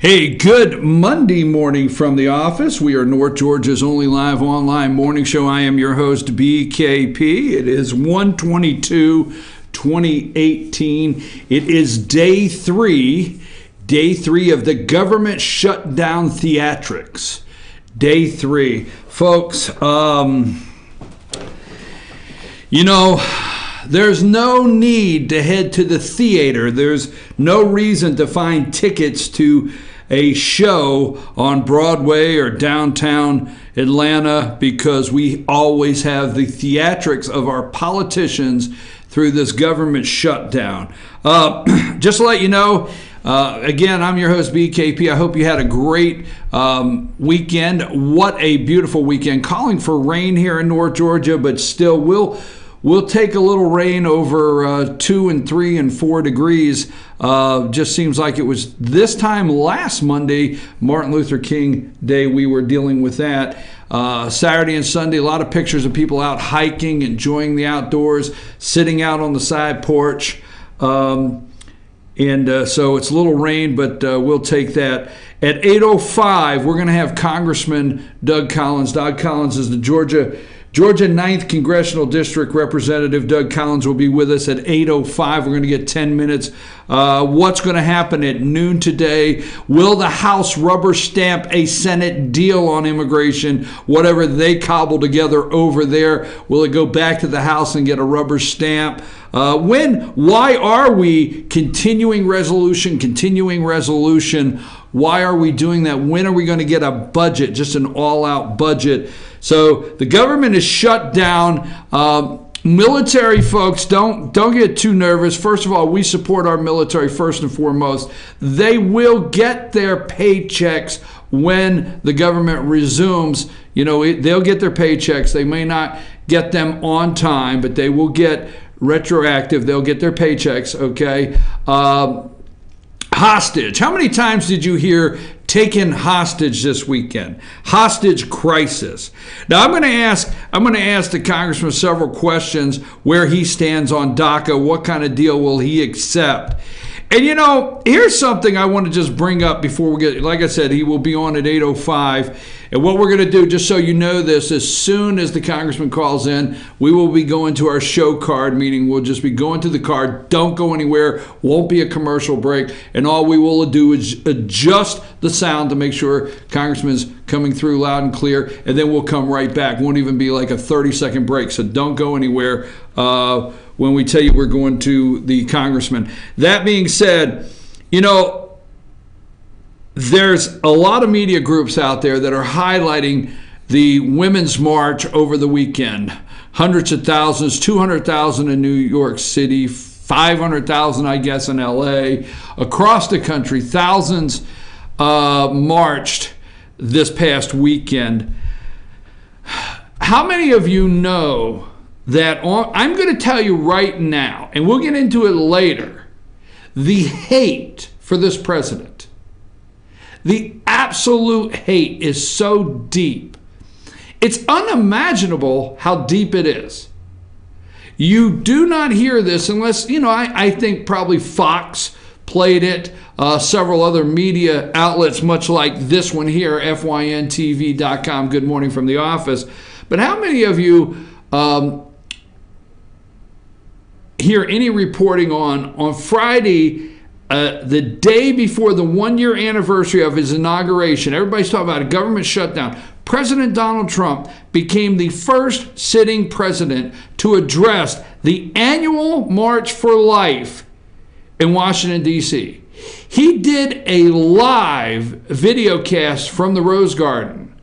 Hey, good Monday morning from the office. We are North Georgia's only live online morning show. I am your host, BKP. It is 1/22/2018. It is day three of the government shutdown theatrics. Day three. Folks, there's no need to head to the theater. There's no reason to find tickets to a show on Broadway or downtown Atlanta because we always have the theatrics of our politicians through this government shutdown. Just to let you know, again, I'm your host, BKP. I hope you had a great weekend. What a beautiful weekend. Calling for rain here in North Georgia, but still we'll take a little rain over 2 and 3 and 4 degrees. Just seems like it was this time last Monday, Martin Luther King Day, we were dealing with that. Saturday and Sunday, a lot of pictures of people out hiking, enjoying the outdoors, sitting out on the side porch. So it's a little rain, but we'll take that. At 8:05, we're going to have Congressman Doug Collins. Doug Collins is the Georgia 9th Congressional District Representative. Doug Collins will be with us at 8:05. We're going to get 10 minutes. What's going to happen at noon today? Will the House rubber stamp a Senate deal on immigration? Whatever they cobble together over there, will it go back to the House and get a rubber stamp? Why are we continuing resolution? Why are we doing that? When are we going to get a budget, just an all-out budget? So the government is shut down. Military folks, don't get too nervous. First of all, we support our military first and foremost. They will get their paychecks when the government resumes. They'll get their paychecks. They may not get them on time, but they will get retroactive. They'll get their paychecks, okay? Hostage. How many times did you hear taken hostage this weekend? Hostage crisis. Now I'm going to ask the congressman several questions where he stands on DACA. What kind of deal will he accept? And here's something I want to just bring up before we get, like I said, he will be on at 8:05. And what we're going to do, just so you know this, as soon as the congressman calls in, we will be going to our show card, meaning we'll just be going to the card. Don't go anywhere. Won't be a commercial break. And all we will do is adjust the sound to make sure congressman's coming through loud and clear. And then we'll come right back. Won't even be like a 30-second break. So don't go anywhere when we tell you we're going to the congressman. That being said, there's a lot of media groups out there that are highlighting the Women's March over the weekend. Hundreds of thousands, 200,000 in New York City, 500,000, I guess, in LA. Across the country, thousands marched this past weekend. How many of you know that I'm going to tell you right now, and we'll get into it later, the hate for this president. The absolute hate is so deep. It's unimaginable how deep it is. You do not hear this unless, I think probably Fox played it, several other media outlets, much like this one here, fyntv.com, Good Morning from the Office. But how many of you hear any reporting on Friday, the day before the 1-year anniversary of his inauguration? Everybody's talking about a government shutdown. President Donald Trump became the first sitting president to address the annual March for Life in Washington, D.C. He did a live video cast from the Rose Garden.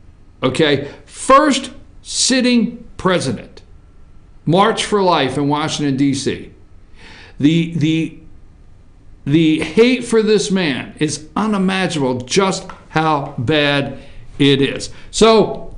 Okay, first sitting president. March for Life in Washington, D.C. The hate for this man is unimaginable, just how bad it is. So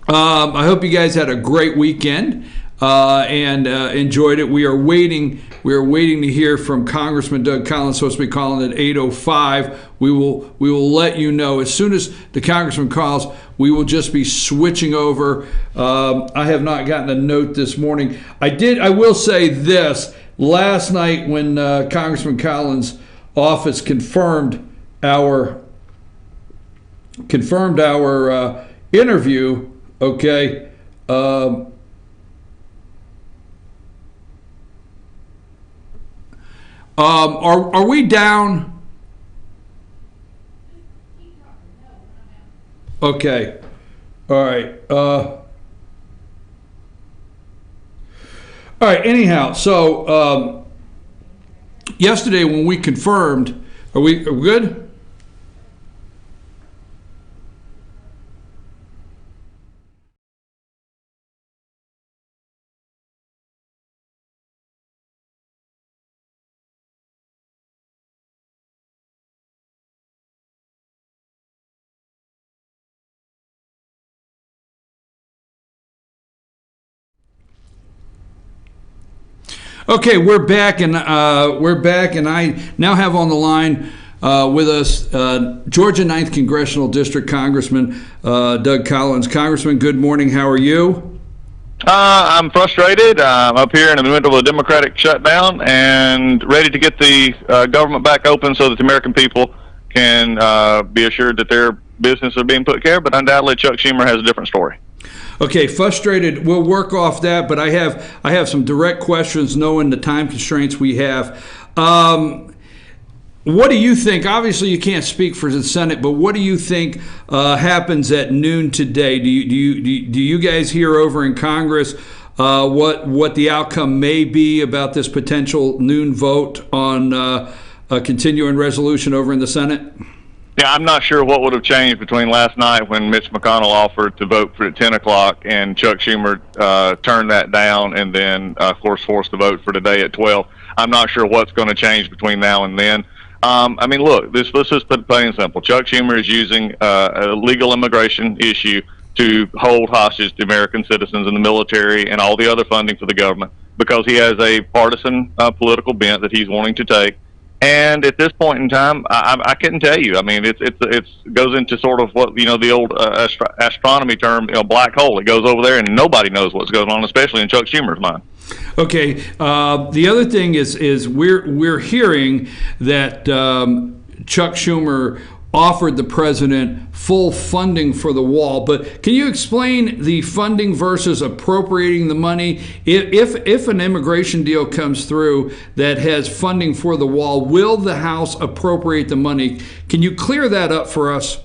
I hope you guys had a great weekend and enjoyed it. We are waiting to hear from Congressman Doug Collins, supposed to be calling at 8:05. We will let you know as soon as the congressman calls. We will just be switching over. I have not gotten a note this morning. I will say this. Last night when Congressman Collins' office confirmed our confirmed our interview. Okay. Are we down? Okay. All right. All right. Anyhow, so yesterday when we confirmed, are we good? Okay, we're back, and I now have on the line with us Georgia 9th Congressional District Congressman Doug Collins. Congressman, good morning. How are you? I'm frustrated. I'm up here in the middle of a Democratic shutdown and ready to get the government back open so that the American people can be assured that their business are being put care of. But undoubtedly, Chuck Schumer has a different story. Okay, frustrated. We'll work off that, but I have some direct questions, knowing the time constraints we have. What do you think? Obviously, you can't speak for the Senate, but what do you think happens at noon today? Do you guys hear over in Congress what the outcome may be about this potential noon vote on a continuing resolution over in the Senate? Yeah, I'm not sure what would have changed between last night when Mitch McConnell offered to vote for at 10 o'clock and Chuck Schumer turned that down and then, of course, forced to vote for today at 12. I'm not sure what's going to change between now and then. I mean, look, let's just put it plain and simple. Chuck Schumer is using a legal immigration issue to hold hostage to American citizens in the military and all the other funding for the government because he has a partisan political bent that he's wanting to take. And at this point in time, I couldn't tell you. I mean, it goes into sort of what, the old astronomy term, black hole. It goes over there and nobody knows what's going on, especially in Chuck Schumer's mind. Okay. The other thing is we're hearing that Chuck Schumer offered the president full funding for the wall. But can you explain the funding versus appropriating the money? If an immigration deal comes through that has funding for the wall, will the House appropriate the money? Can you clear that up for us?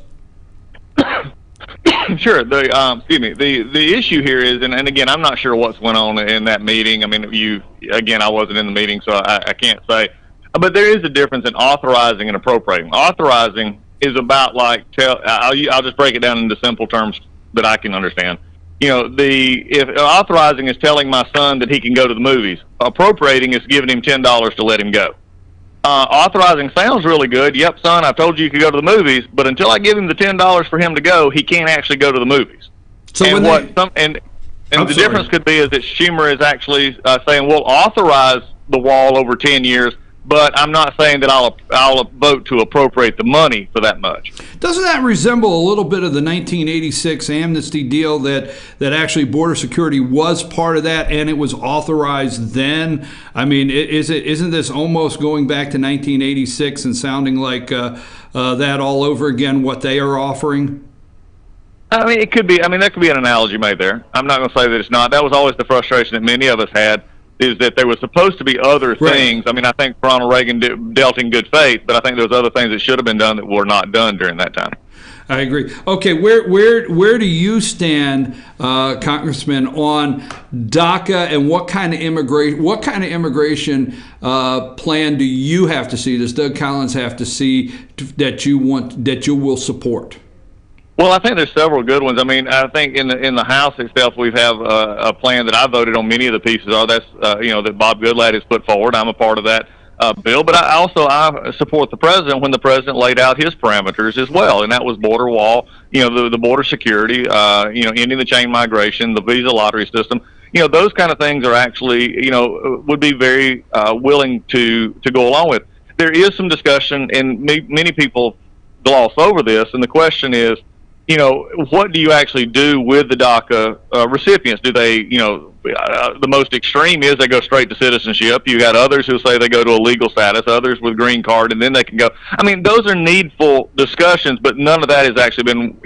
Sure. The issue here is, and again, I'm not sure what's went on in that meeting. I mean, I wasn't in the meeting, so I can't say. But there is a difference in authorizing and appropriating. Authorizing is about I'll just break it down into simple terms that I can understand. If authorizing is telling my son that he can go to the movies, appropriating is giving him $10 to let him go. Authorizing sounds really good. Yep, son, I've told you could go to the movies, but until I give him the $10 for him to go, he can't actually go to the movies. So the difference could be is that Schumer is actually saying, we'll authorize the wall over 10 years, but I'm not saying that I'll vote to appropriate the money for that much. Doesn't that resemble a little bit of the 1986 amnesty deal that actually border security was part of that and it was authorized then? I mean, isn't this almost going back to 1986 and sounding like that all over again, what they are offering? I mean, it could be. I mean, that could be an analogy made there. I'm not going to say that it's not. That was always the frustration that many of us had, is that there was supposed to be other things. Right. I mean, I think Ronald Reagan dealt in good faith, but I think there was other things that should have been done that were not done during that time. I agree. Okay, where do you stand, Congressman, on DACA and what kind of immigration plan do you have to see? Does Doug Collins have to see that you will support? Well, I think there's several good ones. I mean, I think in the House itself, we have a plan that I voted on. Many of the pieces are that Bob Goodlatte has put forward. I'm a part of that bill, but I support the president when the president laid out his parameters as well, and that was border wall, the border security, ending the chain migration, the visa lottery system. Those kind of things are actually, would be very willing to go along with. There is some discussion, and many people gloss over this, and the question is, what do you actually do with the DACA recipients? Do they, the most extreme is they go straight to citizenship. You got others who say they go to a legal status, others with green card, and then they can go. I mean, those are needful discussions, but none of that has actually been,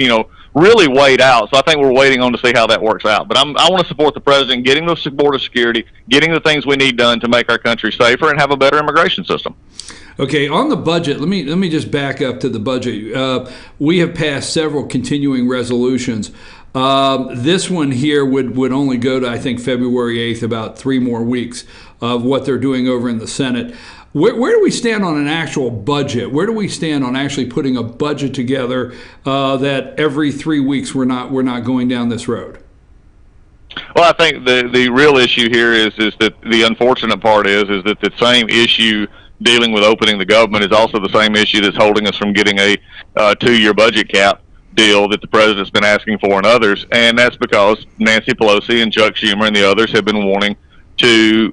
really weighed out. So I think we're waiting on to see how that works out. But I want to support the president getting the border security, getting the things we need done to make our country safer and have a better immigration system. Okay, on the budget, let me just back up to the budget. We have passed several continuing resolutions. This one here would only go to, I think, February 8th, about 3 more weeks of what they're doing over in the Senate. Where do we stand on an actual budget? Where do we stand on actually putting a budget together that every 3 weeks we're not going down this road? Well, I think the real issue here is that the unfortunate part is that the same issue dealing with opening the government is also the same issue that's holding us from getting a 2-year budget cap deal that the president's been asking for and others, and that's because Nancy Pelosi and Chuck Schumer and the others have been wanting to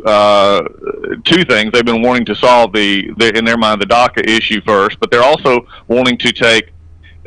2 things. They've been wanting to solve in their mind, the DACA issue first, but they're also wanting to take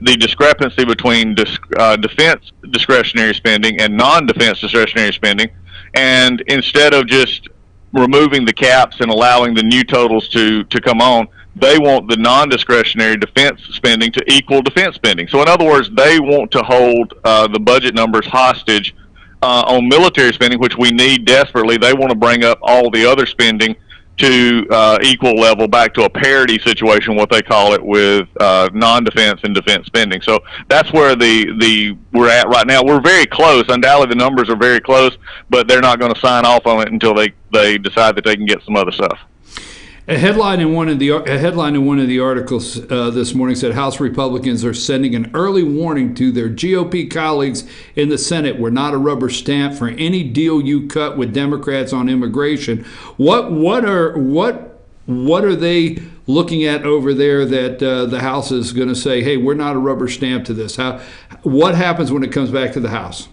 the discrepancy between defense discretionary spending and non-defense discretionary spending, and instead of just removing the caps and allowing the new totals to come on, they want the non-discretionary defense spending to equal defense spending. So in other words, they want to hold the budget numbers hostage on military spending, which we need desperately. They want to bring up all the other spending to equal level, back to a parity situation, what they call it, with non-defense and defense spending. So that's where we're at right now. We're very close. Undoubtedly, the numbers are very close, but they're not going to sign off on it until they decide that they can get some other stuff. A headline in one of the articles this morning said House Republicans are sending an early warning to their GOP colleagues in the Senate. We're not a rubber stamp for any deal you cut with Democrats on immigration. What are they looking at over there that the House is going to say, hey, we're not a rubber stamp to this? What happens when it comes back to the House?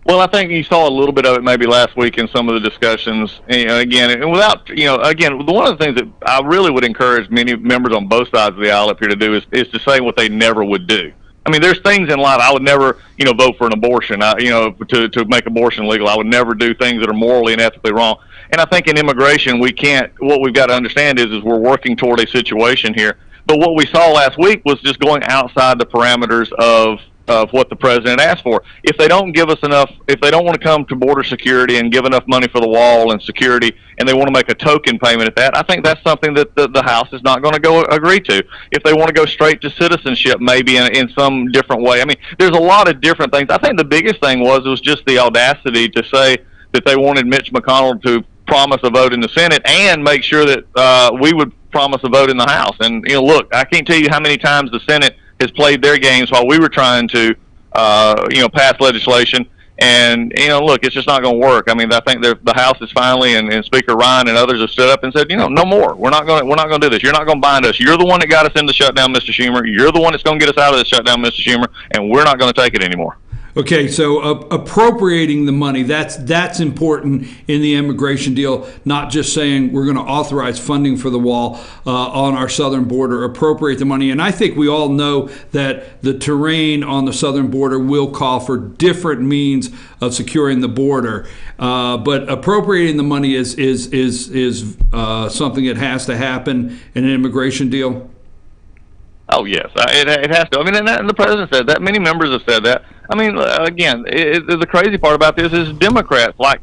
Well, I think you saw a little bit of it maybe last week in some of the discussions. Again, and without, again, one of the things that I really would encourage many members on both sides of the aisle up here to do is to say what they never would do. I mean, there's things in life I would never, vote for an abortion. To make abortion legal, I would never do things that are morally and ethically wrong. And I think in immigration, what we've got to understand is we're working toward a situation here. But what we saw last week was just going outside the parameters of what the president asked for. If they don't give us enough, if they don't want to come to border security and give enough money for the wall and security, and they want to make a token payment at that, I think that's something that the House is not going to go agree to. If they want to go straight to citizenship, maybe in some different way. I mean, there's a lot of different things. I think the biggest thing was just the audacity to say that they wanted Mitch McConnell to promise a vote in the Senate and make sure that we would promise a vote in the House. And, look, I can't tell you how many times the Senate has played their games while we were trying to, pass legislation. And, look, it's just not going to work. I mean, I think the House is finally, and Speaker Ryan and others have stood up and said, no more. We're not going to do this. You're not going to bind us. You're the one that got us in the shutdown, Mr. Schumer. You're the one that's going to get us out of the shutdown, Mr. Schumer, and we're not going to take it anymore. Okay, so appropriating the money, that's important in the immigration deal, not just saying we're going to authorize funding for the wall on our southern border, appropriate the money. And I think we all know that the terrain on the southern border will call for different means of securing the border. But appropriating the money is something that has to happen in an immigration deal. Oh, yes, it has to. I mean, and the president said that. Many members have said that. I mean, again, the crazy part about this is Democrats like,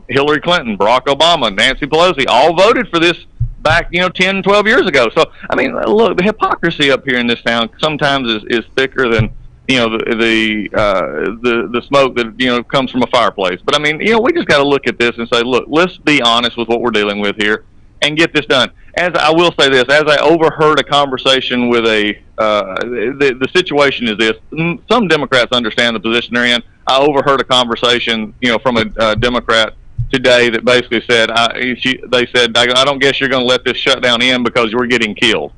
Hillary Clinton, Barack Obama, Nancy Pelosi, all voted for this back, 10, 12 years ago. So, I mean, look, the hypocrisy up here in this town sometimes is thicker than, the smoke that, comes from a fireplace. But, I mean, we just got to look at this and say, look, let's be honest with what we're dealing with here and get this done. As I will say this, as I overheard a conversation with the situation is this. Some Democrats understand the position they're in. I overheard a conversation, from a Democrat today that basically said, they said, I don't guess you're going to let this shutdown in because we're getting killed.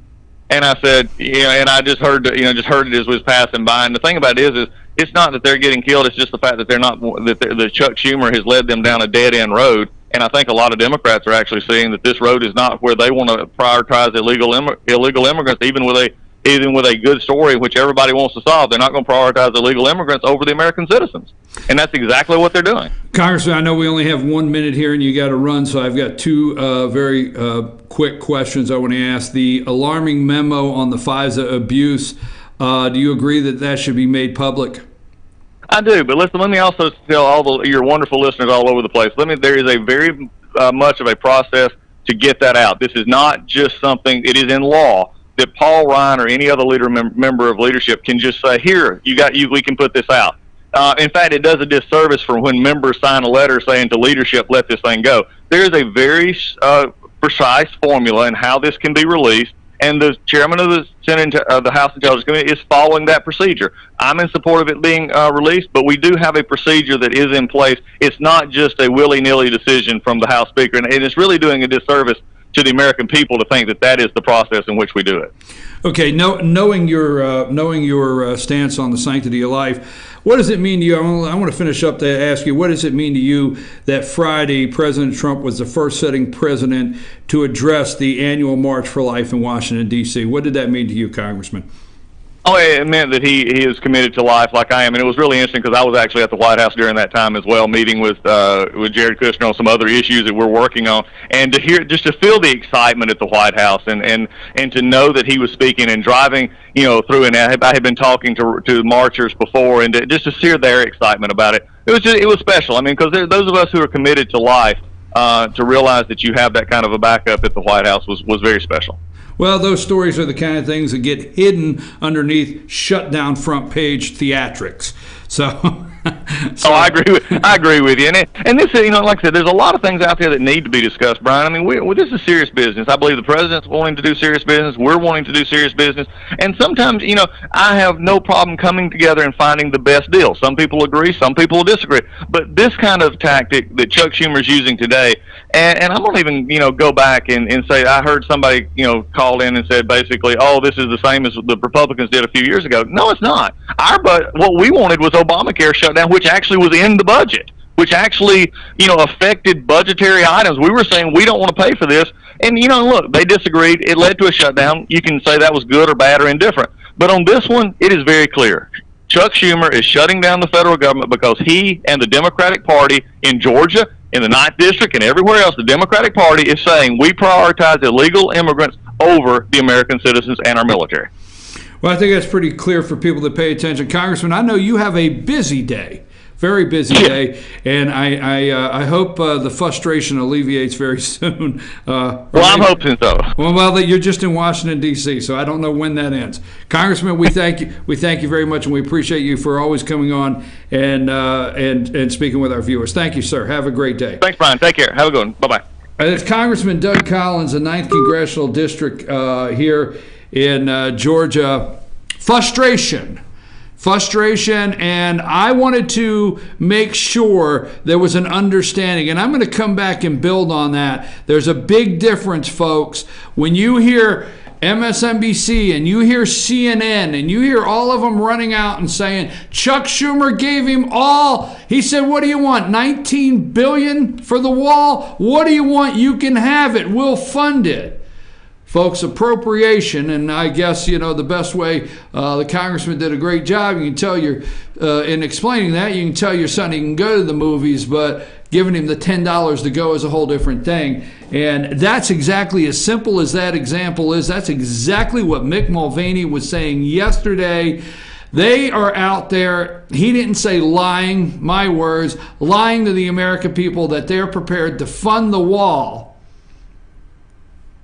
And I said, and I just heard, just heard it as was passing by. And the thing about it is it's not that they're getting killed. It's just the fact that they're not, that Chuck Schumer has led them down a dead end road. And I think a lot of Democrats are actually seeing that this road is not where they want to prioritize illegal immigrants, even with a even with a good story which everybody wants to solve, they're not going to prioritize illegal immigrants over the American citizens. And that's exactly what they're doing. Congressman, I know we only have 1 minute here and you got to run, so I've got two very quick questions I want to ask. The alarming memo on the FISA abuse, do you agree that that should be made public? I do, but listen, let me also tell your wonderful listeners all over the place, there is a very much of a process to get that out. This is not just something, it is in law that Paul Ryan or any other member of leadership can just say, here, we can put this out. In fact, it does a disservice for when members sign a letter saying to leadership, let this thing go. There is a very precise formula in how this can be released, and the chairman of the House Intelligence Committee is following that procedure. I'm in support of it being released, but we do have a procedure that is in place. It's not just a willy-nilly decision from the House Speaker, and it's really doing a disservice to the American people to think that that is the process in which we do it. Okay, knowing your stance on the sanctity of life, what does it mean to you? I want to finish up to ask you, what does it mean to you that Friday President Trump was the first sitting president to address the annual March for Life in Washington, D.C.? What did that mean to you, Congressman? Oh, it meant that he is committed to life like I am, and it was really interesting because I was actually at the White House during that time as well, meeting with Jared Kushner on some other issues that we're working on, and to feel the excitement at the White House, and to know that he was speaking and driving, through, and I had been talking to marchers before, and just to see their excitement about it. It was special. I mean, because those of us who are committed to life, to realize that you have that kind of a backup at the White House was very special. Well, those stories are the kind of things that get hidden underneath shutdown front page theatrics. So, I agree with you. And this, like I said, there's a lot of things out there that need to be discussed, Brian. I mean, this is serious business. I believe the president's wanting to do serious business. We're wanting to do serious business. And sometimes, I have no problem coming together and finding the best deal. Some people agree, some people disagree. But this kind of tactic that Chuck Schumer's using today, and I'm going to even, go back and say, I heard somebody, called in and said basically, oh, this is the same as the Republicans did a few years ago. No, it's not. What we wanted was Obamacare shutdown, which actually was in the budget, which actually, affected budgetary items. We were saying we don't want to pay for this. And, look, they disagreed. It led to a shutdown. You can say that was good or bad or indifferent. But on this one, it is very clear. Chuck Schumer is shutting down the federal government because he and the Democratic Party in Georgia, in the 9th District, and everywhere else, the Democratic Party is saying we prioritize illegal immigrants over the American citizens and our military. Well, I think that's pretty clear for people that pay attention. Congressman, I know you have a busy day, very busy day, and I hope the frustration alleviates very soon. I'm hoping so. Well, you're just in Washington, D.C., so I don't know when that ends. Congressman, we thank you. We thank you very much, and we appreciate you for always coming on and speaking with our viewers. Thank you, sir. Have a great day. Thanks, Brian. Take care. Have a good one. Bye-bye. It's Congressman Doug Collins, the 9th Congressional District here in Georgia. Frustration, and I wanted to make sure there was an understanding, and I'm going to come back and build on that. There's a big difference, folks, when you hear MSNBC and you hear CNN and you hear all of them running out and saying Chuck Schumer gave him all. He said, what do you want, $19 billion for the wall? What do you want? You can have it. We'll fund it. Folks, appropriation, and I guess, the best way, the congressman did a great job. You can tell in explaining that, you can tell your son he can go to the movies, but giving him the $10 to go is a whole different thing. And that's exactly as simple as that example is. That's exactly what Mick Mulvaney was saying yesterday. They are out there, he didn't say lying, my words, lying to the American people that they're prepared to fund the wall,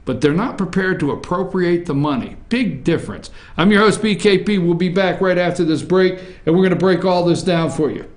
but they're not prepared to appropriate the money. Big difference. I'm your host, BKP. We'll be back right after this break, and we're going to break all this down for you.